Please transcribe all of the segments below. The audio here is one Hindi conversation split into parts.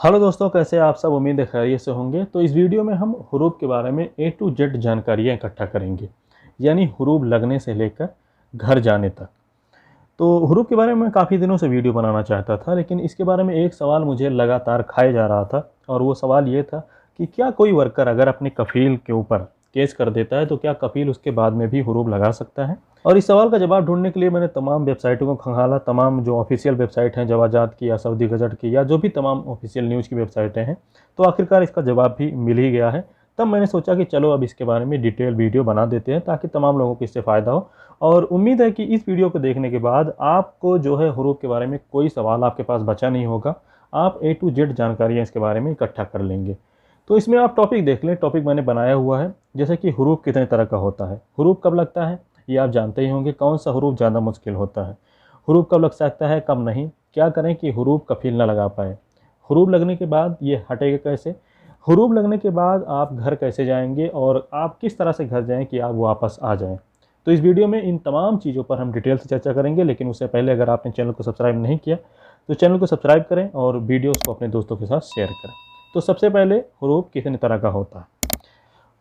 हेलो दोस्तों, कैसे आप सब। उम्मीद है खैरियत से होंगे। तो इस वीडियो में हम हुरूब के बारे में A to Z जानकारियाँ इकट्ठा करेंगे, यानी हुरूब लगने से लेकर घर जाने तक। तो हुरूब के बारे में मैं काफ़ी दिनों से वीडियो बनाना चाहता था, लेकिन इसके बारे में एक सवाल मुझे लगातार खाए जा रहा था, और वो सवाल ये था कि क्या कोई वर्कर अगर अपने कफ़ील के ऊपर केस कर देता है तो क्या कफ़ील उसके बाद में भी हुरूब लगा सकता है। और इस सवाल का जवाब ढूंढने के लिए मैंने तमाम वेबसाइटों को खंगाला। तमाम जो ऑफिशियल वेबसाइट हैं, जवाजात की या सऊदी गजट की या जो भी तमाम ऑफिशियल न्यूज़ की वेबसाइटें हैं, तो आखिरकार इसका जवाब भी मिल ही गया है। तब मैंने सोचा कि चलो अब इसके बारे में डिटेल वीडियो बना देते हैं ताकि तमाम लोगों को इससे फ़ायदा हो। और उम्मीद है कि इस वीडियो को देखने के बाद आपको जो है हुरूब के बारे में कोई सवाल आपके पास बचा नहीं होगा। आप A to Z जानकारियाँ इसके बारे में इकट्ठा कर लेंगे। तो इसमें आप टॉपिक देख लें। टॉपिक मैंने बनाया हुआ है, जैसे कि हुरूब कितने तरह का होता है, हुरूब कब लगता है ये आप जानते ही होंगे, कौन सा हुरूब ज़्यादा मुश्किल होता है, हुरूब कब लग सकता है कब नहीं, क्या करें कि हुरूब कफ़ील ना लगा पाए, हुरूब लगने के बाद ये हटेगा कैसे, हुरूब लगने के बाद आप घर कैसे जाएंगे और आप किस तरह से घर जाएं कि आप वापस आ जाएं। तो इस वीडियो में इन तमाम चीज़ों पर हम डिटेल से चर्चा करेंगे। लेकिन उससे पहले अगर आपने चैनल को सब्सक्राइब नहीं किया तो चैनल को सब्सक्राइब करें और वीडियोस को अपने दोस्तों के साथ शेयर करें। तो सबसे पहले हुरूब कितने तरह का होता है।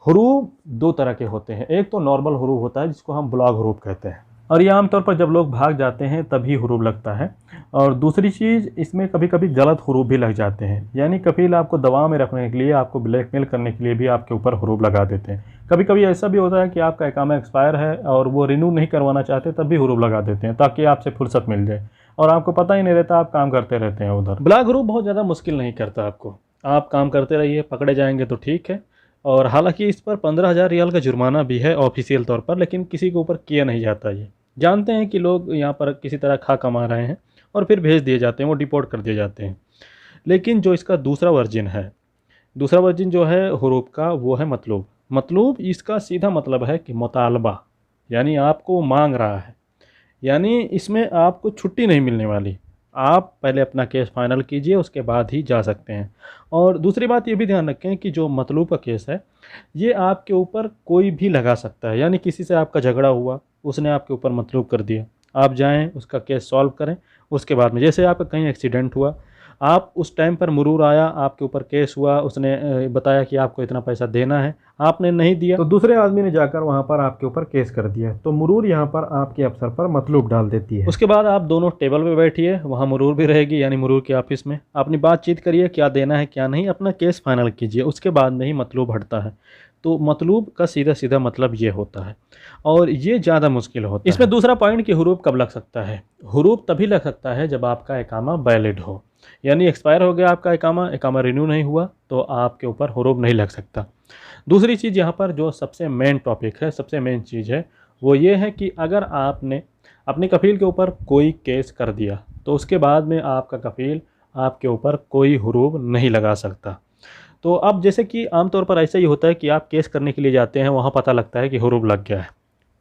हुरूब दो तरह के होते हैं। एक तो नॉर्मल हुरूब होता है जिसको हम ब्लॉग हुरूब कहते हैं, और ये आमतौर पर जब लोग भाग जाते हैं तभी हुरूब लगता है। और दूसरी चीज़, इसमें कभी कभी गलत हुरूब भी लग जाते हैं, यानी कफ़ील आपको दवा में रखने के लिए, आपको ब्लैकमेल करने के लिए भी आपके ऊपर हुरूब लगा देते हैं। कभी कभी ऐसा भी होता है कि आपका इकामा एक्सपायर है और वो रिन्यू नहीं करवाना चाहते, तब भी हुरूब लगा देते हैं ताकि आपसे फुर्सत मिल जाए और आपको पता ही नहीं रहता, आप काम करते रहते हैं उधर। ब्लॉग हुरूब बहुत ज़्यादा मुश्किल नहीं करता आपको, आप काम करते रहिए, पकड़े जाएंगे तो ठीक है। और हालांकि इस पर 15,000 रियाल का जुर्माना भी है ऑफिशियल तौर पर, लेकिन किसी के ऊपर किया नहीं जाता। ये जानते हैं कि लोग यहाँ पर किसी तरह खा कमा रहे हैं और फिर भेज दिए जाते हैं, वो डिपोर्ट कर दिए जाते हैं। लेकिन जो इसका दूसरा वर्जिन है, दूसरा वर्जिन जो है हुरूब का, वो है मतलूब। मतलूब इसका सीधा मतलब है कि मुतालबा, यानी आपको मांग रहा है, यानी इसमें आपको छुट्टी नहीं मिलने वाली। आप पहले अपना केस फाइनल कीजिए, उसके बाद ही जा सकते हैं। और दूसरी बात ये भी ध्यान रखें कि जो मतलूब का केस है ये आपके ऊपर कोई भी लगा सकता है, यानी किसी से आपका झगड़ा हुआ, उसने आपके ऊपर मतलूब कर दिया, आप जाएं उसका केस सॉल्व करें। उसके बाद में जैसे आपका कहीं एक्सीडेंट हुआ, आप उस टाइम पर मुरूर आया, आपके ऊपर केस हुआ, उसने बताया कि आपको इतना पैसा देना है, आपने नहीं दिया तो दूसरे आदमी ने जाकर वहाँ पर आपके ऊपर केस कर दिया, तो मुरूर यहाँ पर आपके अफसर पर मतलूब डाल देती है। उसके बाद आप दोनों टेबल पे बैठिए, वहाँ मुरूर भी रहेगी, यानी मुरूर के ऑफिस में अपनी बातचीत करिए, क्या देना है क्या नहीं, अपना केस फाइनल कीजिए, उसके बाद में ही मतलूब हटता है। तो मतलूब का सीधा सीधा मतलब ये होता है, और ये ज़्यादा मुश्किल होता है। इसमें दूसरा पॉइंट कि हुरूब कब लग सकता है। हुरूब तभी लग सकता है जब आपका इकामा वैलिड हो, यानी एक्सपायर हो गया आपका इकामा, इकामा रिन्यू नहीं हुआ, तो आपके ऊपर हुरूब नहीं लग सकता। दूसरी चीज़ यहाँ पर जो सबसे मेन टॉपिक है, सबसे मेन चीज़ है, वो ये है कि अगर आपने अपने कफ़ील के ऊपर कोई केस कर दिया तो उसके बाद में आपका कफ़ील आपके ऊपर कोई हुरूब नहीं लगा सकता। तो अब जैसे कि आमतौर पर ऐसा ही होता है कि आप केस करने के लिए जाते हैं, वहाँ पता लगता है कि हुरूब लग गया है।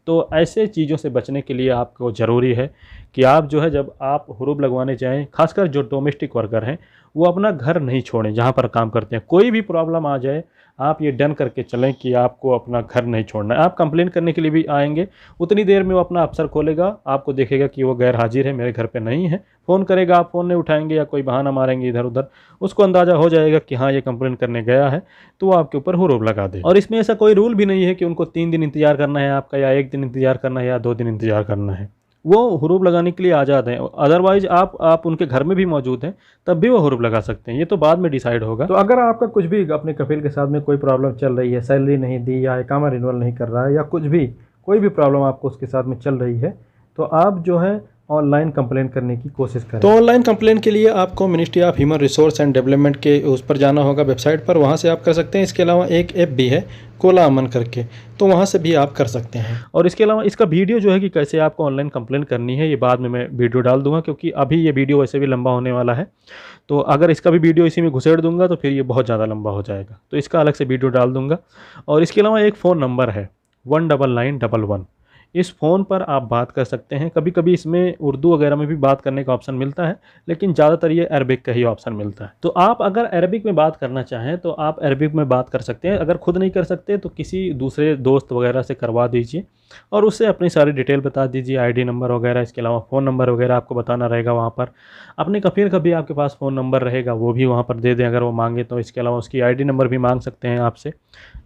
तो ऐसे चीज़ों से बचने के लिए आपको ज़रूरी है कि आप जो है, जब आप हुरूब लगवाने जाएं, खासकर जो डोमेस्टिक वर्कर हैं, वो अपना घर नहीं छोड़ें जहां पर काम करते हैं। कोई भी प्रॉब्लम आ जाए, आप ये डन करके चलें कि आपको अपना घर नहीं छोड़ना है। आप कंप्लेन करने के लिए भी आएंगे, उतनी देर में वो अपना अफसर खोलेगा, आपको देखेगा कि वो गैर हाजिर है, मेरे घर पे नहीं है, फ़ोन करेगा, आप फ़ोन नहीं उठाएंगे या कोई बहाना मारेंगे इधर उधर, उसको अंदाज़ा हो जाएगा कि हाँ ये कंप्लेन करने गया है, तो वो आपके ऊपर हुरूब लगा दे। और इसमें ऐसा कोई रूल भी नहीं है कि उनको 3 दिन इंतजार करना है आपका, या 1 दिन इंतजार करना है, या 2 दिन इंतजार करना है। वो हुरूब लगाने के लिए आज़ाद हैं। अदरवाइज़ आप उनके घर में भी मौजूद हैं तब भी वो हुरूब लगा सकते हैं, ये तो बाद में डिसाइड होगा। तो अगर आपका कुछ भी अपने कफ़ील के साथ में कोई प्रॉब्लम चल रही है, सैलरी नहीं दी या इकामा रिन्यूअल नहीं कर रहा है, या कुछ भी कोई भी प्रॉब्लम आपको उसके साथ में चल रही है, तो आप जो है ऑनलाइन कंप्लेन करने की कोशिश करें। तो ऑनलाइन कंप्लेन के लिए आपको ministry of human resource and development के उस पर जाना होगा, वेबसाइट पर, वहाँ से आप कर सकते हैं। इसके अलावा एक ऐप भी है कोला अमन करके, तो वहाँ से भी आप कर सकते हैं। और इसके अलावा इसका वीडियो जो है कि कैसे आपको ऑनलाइन कंप्लेन करनी है, ये बाद में मैं वीडियो डाल दूंगा, क्योंकि अभी ये वीडियो वैसे भी लंबा होने वाला है। तो अगर इसका भी वीडियो इसी में घुसेड़ दूंगा तो फिर ये बहुत ज़्यादा लंबा हो जाएगा, तो इसका अलग से वीडियो डाल दूंगा। और इसके अलावा एक फ़ोन नंबर है 19911, इस फ़ोन पर आप बात कर सकते हैं। कभी कभी इसमें उर्दू वगैरह में भी बात करने का ऑप्शन मिलता है, लेकिन ज़्यादातर ये अरबिक का ही ऑप्शन मिलता है। तो आप अगर अरबिक में बात करना चाहें तो आप अरबिक में बात कर सकते हैं। अगर खुद नहीं कर सकते तो किसी दूसरे दोस्त वगैरह से करवा दीजिए, और उससे अपनी सारी डिटेल बता दीजिए, आईडी नंबर वगैरह, इसके अलावा फ़ोन नंबर वगैरह आपको बताना रहेगा वहाँ पर। अपने कफ़ील का भी आपके पास फ़ोन नंबर रहेगा, वो भी वहाँ पर दे दें अगर वो मांगे तो। इसके अलावा उसकी आईडी नंबर भी मांग सकते हैं आपसे।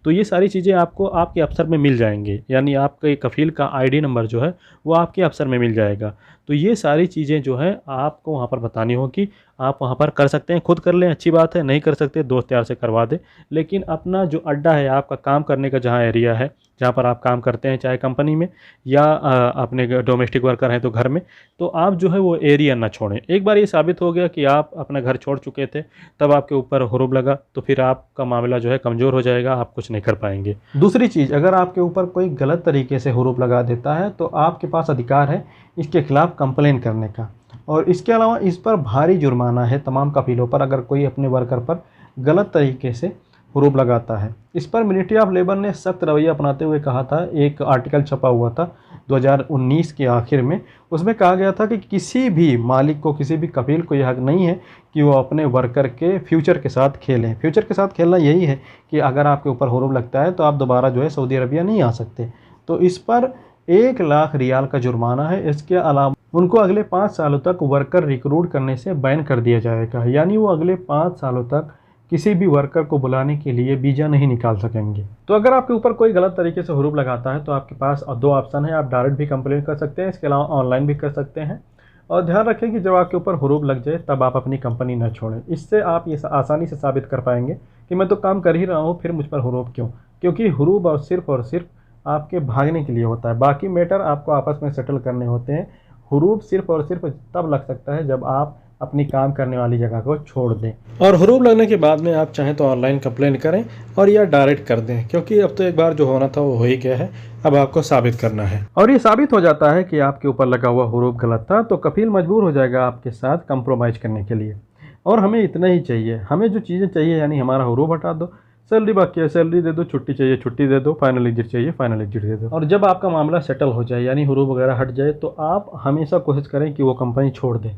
तो ये सारी चीज़ें आपको आपके अफ़सर में मिल जाएंगी, यानी आपके कफ़ील का आईडी नंबर जो है वो आपके अफ़सर में मिल जाएगा। तो ये सारी चीज़ें जो है आपको वहाँ पर बतानी होगी। आप वहाँ पर कर सकते हैं, खुद कर लें अच्छी बात है, नहीं कर सकते दोस्त यार से करवा दें। लेकिन अपना जो अड्डा है, आपका काम करने का जहाँ एरिया है, जहाँ पर आप काम करते हैं, चाहे कंपनी में या अपने डोमेस्टिक वर्कर हैं तो घर में, तो आप जो है वो एरिया ना छोड़ें। एक बार ये साबित हो गया कि आप अपना घर छोड़ चुके थे, तब आपके ऊपर हुरूब लगा, तो फिर आपका मामला जो है कमज़ोर हो जाएगा, आप कुछ नहीं कर पाएंगे। दूसरी चीज़, अगर आपके ऊपर कोई गलत तरीके से हुरूब लगा देता है तो आपके पास अधिकार है इसके खिलाफ कंप्लेन करने का। और इसके अलावा इस पर भारी जुर्माना है तमाम कफीलों पर, अगर कोई अपने वर्कर पर गलत तरीके से हुरूब लगाता है। इस पर मिनिस्ट्री ऑफ लेबर ने सख्त रवैया अपनाते हुए कहा था, एक आर्टिकल छपा हुआ था 2019 के आखिर में, उसमें कहा गया था कि किसी भी मालिक को, किसी भी कफील को यह हक नहीं है कि वो अपने वर्कर के फ्यूचर के साथ खेलें। फ्यूचर के साथ खेलना यही है कि अगर आपके ऊपर हुरूब लगता है तो आप दोबारा जो है सऊदी अरबिया नहीं आ सकते। तो इस पर 1 लाख रियाल का जुर्माना है। इसके अलावा उनको अगले 5 सालों तक वर्कर रिक्रूट करने से बैन कर दिया जाएगा, यानी वो अगले 5 सालों तक किसी भी वर्कर को बुलाने के लिए वीज़ा नहीं निकाल सकेंगे। तो अगर आपके ऊपर कोई गलत तरीके से हुरूब लगाता है तो आपके पास 2 ऑप्शन है, आप डायरेक्ट भी कंप्लेन कर सकते हैं, इसके अलावा ऑनलाइन भी कर सकते हैं। और ध्यान रखें कि जब आपके ऊपर हुरूब लग जाए तब आप अपनी कंपनी न छोड़ें। इससे आप ये आसानी से साबित कर पाएंगे कि मैं तो काम कर ही रहा हूँ, फिर मुझ पर हुरूब क्यों। क्योंकि हुरूब और सिर्फ आपके भागने के लिए होता है, बाकी मैटर आपको आपस में सेटल करने होते हैं। हुरूब सिर्फ और सिर्फ तब लग सकता है जब आप अपनी काम करने वाली जगह को छोड़ दें। और हुरूब लगने के बाद में आप चाहें तो ऑनलाइन कंप्लेन करें और या डायरेक्ट कर दें, क्योंकि अब तो एक बार जो होना था वो हो ही गया है, अब आपको साबित करना है। और ये साबित हो जाता है कि आपके ऊपर लगा हुआ हुरूब गलत था तो कफील मजबूर हो जाएगा आपके साथ कंप्रोमाइज़ करने के लिए। और हमें इतना ही चाहिए, हमें जो चीज़ें चाहिए, यानी हमारा हुरूब हटा दो, सैलरी बाकी है सैलरी दे दो, छुट्टी चाहिए छुट्टी दे दो, फाइनल एग्जिट चाहिए फाइनल एग्जिट दे दो। और जब आपका मामला सेटल हो जाए, यानी हुरूब वगैरह हट जाए, तो आप हमेशा कोशिश करें कि वो कंपनी छोड़ दें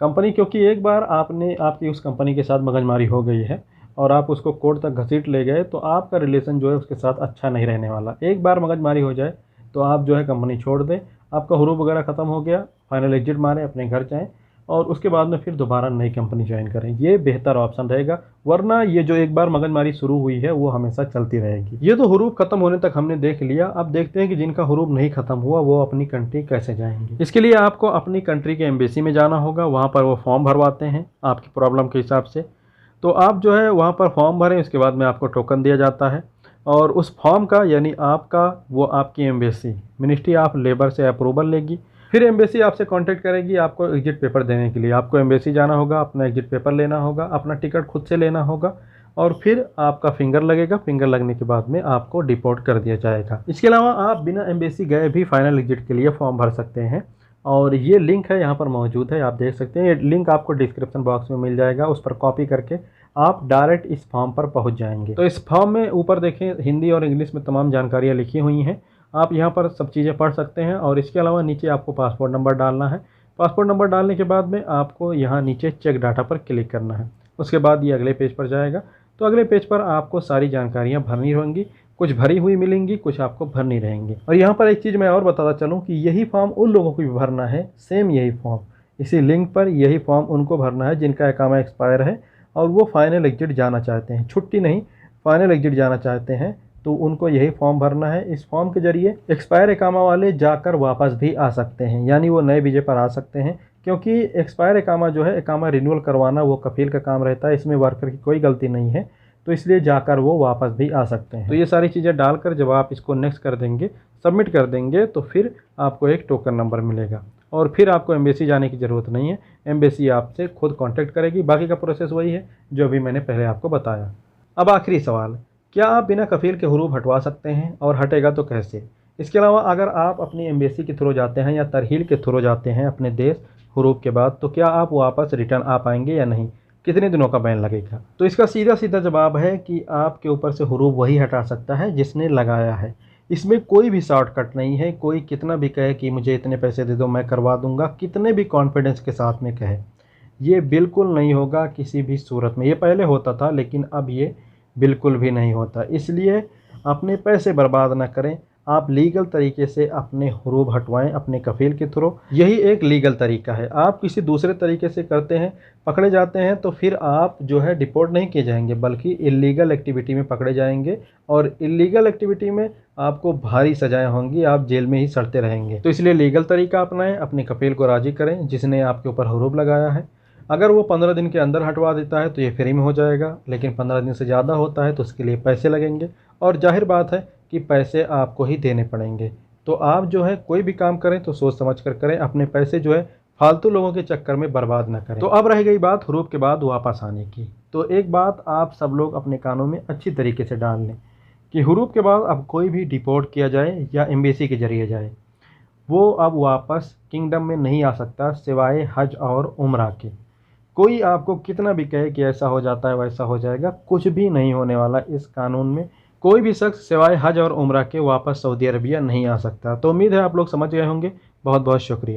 कंपनी, क्योंकि एक बार आपकी उस कंपनी के साथ मगजमारी हो गई है और आप उसको कोर्ट तक घसीट ले गए, तो आपका रिलेशन जो है उसके साथ अच्छा नहीं रहने वाला। एक बार मगजमारी हो जाए तो आप जो है कंपनी छोड़ दें, आपका हुरूब वगैरह ख़त्म हो गया, फाइनल एग्जिट मारें, अपने घर जाएँ और उसके बाद में फिर दोबारा नई कंपनी ज्वाइन करें। ये बेहतर ऑप्शन रहेगा, वरना ये जो एक बार मगजमारी शुरू हुई है वो हमेशा चलती रहेगी। ये तो हुरूब खत्म होने तक हमने देख लिया, अब देखते हैं कि जिनका हुरूब नहीं खत्म हुआ वो अपनी कंट्री कैसे जाएंगे। इसके लिए आपको अपनी कंट्री के एम्बेसी में जाना होगा, वहाँ पर वो फॉर्म भरवाते हैं आपकी प्रॉब्लम के हिसाब से। तो आप जो है वहाँ पर फॉर्म भरें, उसके बाद में आपको टोकन दिया जाता है और उस फॉर्म का, यानी आपका, वो आपकी एम्बेसी मिनिस्ट्री ऑफ लेबर से अप्रूवल लेगी। फिर एम्बेसी आपसे कांटेक्ट करेगी आपको एग्जिट पेपर देने के लिए। आपको एम्बेसी जाना होगा, अपना एग्जिट पेपर लेना होगा, अपना टिकट खुद से लेना होगा और फिर आपका फिंगर लगेगा। फिंगर लगने के बाद में आपको डिपोर्ट कर दिया जाएगा। इसके अलावा आप बिना एम्बेसी गए भी फाइनल एग्जिट के लिए फॉर्म भर सकते हैं और ये लिंक है यहाँ पर मौजूद है, आप देख सकते हैं। ये लिंक आपको डिस्क्रिप्शन बॉक्स में मिल जाएगा, उस पर कॉपी करके आप डायरेक्ट इस फॉर्म पर पहुँच जाएंगे। तो इस फॉर्म में ऊपर देखें हिंदी और इंग्लिश में तमाम जानकारियाँ लिखी हुई हैं, आप यहाँ पर सब चीज़ें पढ़ सकते हैं। और इसके अलावा नीचे आपको पासपोर्ट नंबर डालना है। पासपोर्ट नंबर डालने के बाद में आपको यहाँ नीचे चेक डाटा पर क्लिक करना है। उसके बाद ये अगले पेज पर जाएगा। तो अगले पेज पर आपको सारी जानकारियाँ भरनी होंगी, कुछ भरी हुई मिलेंगी, कुछ आपको भरनी रहेंगी। और यहाँ पर एक चीज़ मैं और बताता चलूँ कि यही फॉर्म उन लोगों को भी भरना है, सेम यही फॉर्म, इसी लिंक पर यही फॉर्म उनको भरना है जिनका इकामा एक्सपायर है और वो फाइनल एग्जिट जाना चाहते हैं, छुट्टी नहीं, फाइनल एग्जिट जाना चाहते हैं, तो उनको यही फॉर्म भरना है। इस फॉर्म के जरिए एक्सपायर इकामा वाले जाकर वापस भी आ सकते हैं, यानी वो नए वीज़े पर आ सकते हैं, क्योंकि एक्सपायर इकामा जो है, इकामा रिन्यूअल करवाना वो कफील का काम रहता है, इसमें वर्कर की कोई गलती नहीं है, तो इसलिए जाकर वो वापस भी आ सकते हैं। तो ये सारी चीज़ें डालकर जब आप इसको नेक्स्ट कर देंगे, सबमिट कर देंगे, तो फिर आपको एक टोकन नंबर मिलेगा और फिर आपको एम्बेसी जाने की ज़रूरत नहीं है, एम्बेसी आपसे खुद कांटेक्ट करेगी। बाकी का प्रोसेस वही है जो अभी मैंने पहले आपको बताया। अब आखिरी सवाल, क्या आप बिना कफील के हुरूब हटवा सकते हैं और हटेगा तो कैसे? इसके अलावा अगर आप अपनी एम्बेसी के थ्रू जाते हैं या तरहील के थ्रू जाते हैं अपने देश हुरूब के बाद, तो क्या आप वापस रिटर्न आ पाएंगे या नहीं? कितने दिनों का बैन लगेगा? तो इसका सीधा सीधा जवाब है कि आपके ऊपर से हुरूब वही हटा सकता है जिसने लगाया है। इसमें कोई भी शॉर्टकट नहीं है। कोई कितना भी कहे कि मुझे इतने पैसे दे दो मैं करवा दूंगा, कितने भी कॉन्फिडेंस के साथ में कहे, ये बिल्कुल नहीं होगा किसी भी सूरत में। ये पहले होता था लेकिन अब ये बिल्कुल भी नहीं होता। इसलिए अपने पैसे बर्बाद ना करें, आप लीगल तरीके से अपने हुरूब हटवाएं अपने कफ़ील के थ्रू। यही एक लीगल तरीका है। आप किसी दूसरे तरीके से करते हैं, पकड़े जाते हैं, तो फिर आप जो है डिपोर्ट नहीं किए जाएंगे, बल्कि इलीगल एक्टिविटी में पकड़े जाएंगे और इलीगल एक्टिविटी में आपको भारी सजाएं होंगी, आप जेल में ही सड़ते रहेंगे। तो इसलिए लीगल तरीका अपनाएं, अपने कफ़ील को राज़ी करें जिसने आपके ऊपर हुरूब लगाया है। अगर वो 15 दिन के अंदर हटवा देता है तो ये फ्री में हो जाएगा, लेकिन 15 दिन से ज़्यादा होता है तो उसके लिए पैसे लगेंगे, और जाहिर बात है कि पैसे आपको ही देने पड़ेंगे। तो आप जो है कोई भी काम करें तो सोच समझ कर करें, अपने पैसे जो है फालतू लोगों के चक्कर में बर्बाद ना करें। तो अब रह गई बात हुरूब के बाद वापस आने की। तो एक बात आप सब लोग अपने कानों में अच्छी तरीके से डाल लें कि हुरूब के बाद अब कोई भी डिपोर्ट किया जाए या एम्बेसी के जरिए जाए, वो अब वापस किंगडम में नहीं आ सकता सिवाय हज और उम्रा के। कोई आपको कितना भी कहे कि ऐसा हो जाता है वैसा हो जाएगा, कुछ भी नहीं होने वाला इस कानून में। कोई भी शख्स सिवाय हज और उम्रा के वापस सऊदी अरबिया नहीं आ सकता। तो उम्मीद है आप लोग समझ गए होंगे। बहुत बहुत शुक्रिया।